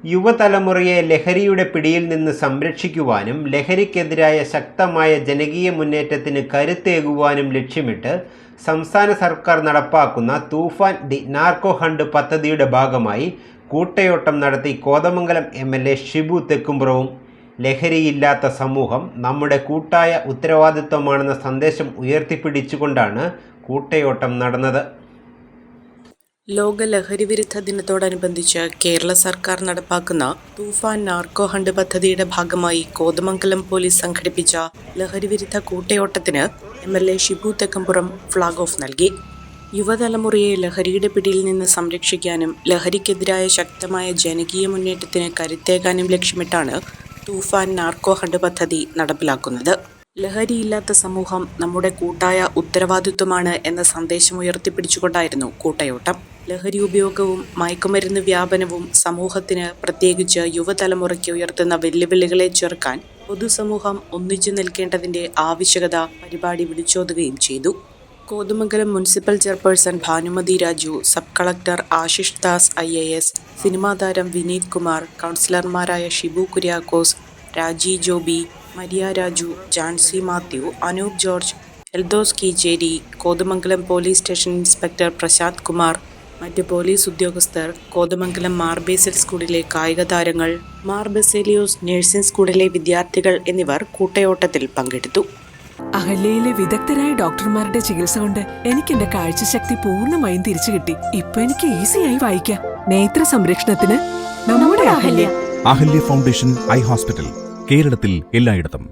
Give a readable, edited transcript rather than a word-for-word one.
യുവതലമുറയെ ലഹരിയുടെ പിടിയിൽ നിന്ന് സംരക്ഷിക്കുവാനും ലഹരിക്കെതിരായ ശക്തമായ ജനകീയ മുന്നേറ്റത്തിന് കരുത്തേകുവാനും ലക്ഷ്യമിട്ട് സംസ്ഥാന സർക്കാർ നടപ്പാക്കുന്ന തൂഫാൻ ദി നാർക്കോ ഹണ്ട് പദ്ധതിയുടെ ഭാഗമായി കൂട്ടയോട്ടം നടത്തി കോതമംഗലം MLA ഷിബു തെക്കുംപുറവും. ലഹരിയില്ലാത്ത സമൂഹം നമ്മുടെ കൂട്ടായ ഉത്തരവാദിത്വമാണെന്ന സന്ദേശം ഉയർത്തിപ്പിടിച്ചുകൊണ്ടാണ് കൂട്ടയോട്ടം നടന്നത്. ലോക ലഹരിവിരുദ്ധ ദിനത്തോടനുബന്ധിച്ച് കേരള സർക്കാർ നടപ്പാക്കുന്ന തൂഫാൻ നാർക്കോ ഹണ്ട് പദ്ധതിയുടെ ഭാഗമായി കോതമംഗലം പോലീസ് സംഘടിപ്പിച്ച ലഹരിവിരുദ്ധ കൂട്ടയോട്ടത്തിന് MLA Shibu Thekkumpuram flag off നൽകി. യുവതലമുറയെ ലഹരിയുടെ പിടിയിൽ നിന്ന് സംരക്ഷിക്കാനും ലഹരിക്കെതിരായ ശക്തമായ ജനകീയ മുന്നേറ്റത്തിന് കരുത്തേകാനും ലക്ഷ്യമിട്ടാണ് തൂഫാൻ നാർക്കോ ഹണ്ട് പദ്ധതി നടപ്പിലാക്കുന്നത്. ലഹരിയില്ലാത്ത സമൂഹം നമ്മുടെ കൂട്ടായ ഉത്തരവാദിത്വമാണ് എന്ന സന്ദേശം ഉയർത്തിപ്പിടിച്ചുകൊണ്ടായിരുന്നു കൂട്ടയോട്ടം. ലഹരി ഉപയോഗവും മയക്കുമരുന്ന് വ്യാപനവും സമൂഹത്തിന്, പ്രത്യേകിച്ച് യുവതലമുറയ്ക്ക് ഉയർത്തുന്ന വെല്ലുവിളികളെ ചെറുക്കാൻ പൊതുസമൂഹം ഒന്നിച്ചു നിൽക്കേണ്ടതിന്റെ ആവശ്യകത പരിപാടി വിളിച്ചോതുകയും ചെയ്തു. Kothamangalam municipal chairperson Bhanumathi Raju, sub collector Ashish Das IAS, സിനിമാ താരം വിനീത് കുമാർ, കൗൺസിലർമാരായ Shibu Kuriakose, Raji Joby, Maria Raju, Jancy Mathew, Anoop George, Eldhose Keecheri, Kothamangalam police station inspector Prashanth Kumar, മറ്റ് പോലീസ് ഉദ്യോഗസ്ഥർ, കോതമംഗലം മാർ ബേസിൽ സ്കൂളിലെ കായിക താരങ്ങൾ, മാർ ബസേലിയോസ് നഴ്സിംഗ് സ്കൂളിലെ വിദ്യാർത്ഥികൾ എന്നിവർ കൂട്ടയോട്ടത്തിൽ പങ്കെടുത്തു. അഹല്യയിലെ വിദഗ്ധരായ ഡോക്ടർമാരുടെ ചികിത്സ കൊണ്ട് എനിക്ക് എന്റെ കാഴ്ചശക്തി പൂർണ്ണമായും തിരിച്ചു കിട്ടി. ഇപ്പൊ എനിക്ക് ഈസിയായി വായിക്കാം. നേത്ര സംരക്ഷണത്തിന് നമ്മുടെ Ahalya. Ahalya foundation eye hospital, കേരളത്തിൽ എല്ലായിടത്തും.